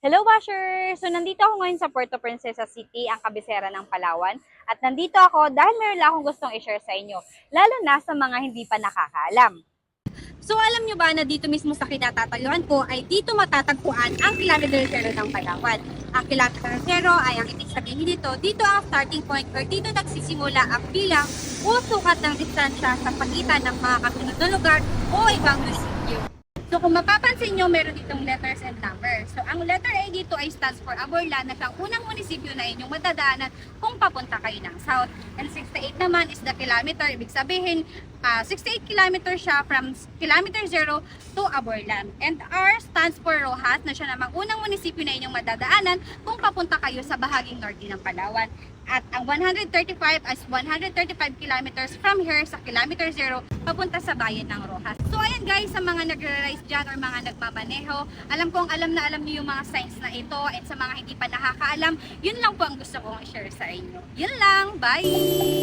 Hello, Bashers! So, nandito ako ngayon sa Puerto Princesa City, ang kabisera ng Palawan. At nandito ako dahil meron lang akong gustong i-share sa inyo, lalo na sa mga hindi pa nakakaalam. So, alam nyo ba na dito mismo sa kinatatayuan ko ay dito matatagpuan ang kilometer zero ng Palawan. Ang kilometer zero ay ang ibig sabihin nito, dito ang starting point or dito nagsisimula ang bilang o sukat ng distansya sa pagitan ng mga kasunod na lugar o ibang munisipyo. So kung mapapansin nyo, meron ditong letters and numbers. So ang letter A dito ay stands for Aborlan na siyang unang munisipyo na inyong madadaanan kung papunta kayo ng south. And 68 naman is the kilometer. Ibig sabihin, 68 kilometers siya from kilometer 0 to Aborlan. And R stands for Rojas na siya namang unang munisipyo na inyong madadaanan kung papunta kayo sa bahaging norte ng Palawan. At ang 135 as 135 kilometers from here sa kilometer 0 papunta sa bayan ng Rojas. So ayan guys, sa mga nagre-rise dyan or mga nagmamaneho, alam kong alam na alam niyo yung mga signs na ito, and sa mga hindi pa nakakaalam, yun lang po ang gusto kong i-share sa inyo. Yun lang, bye!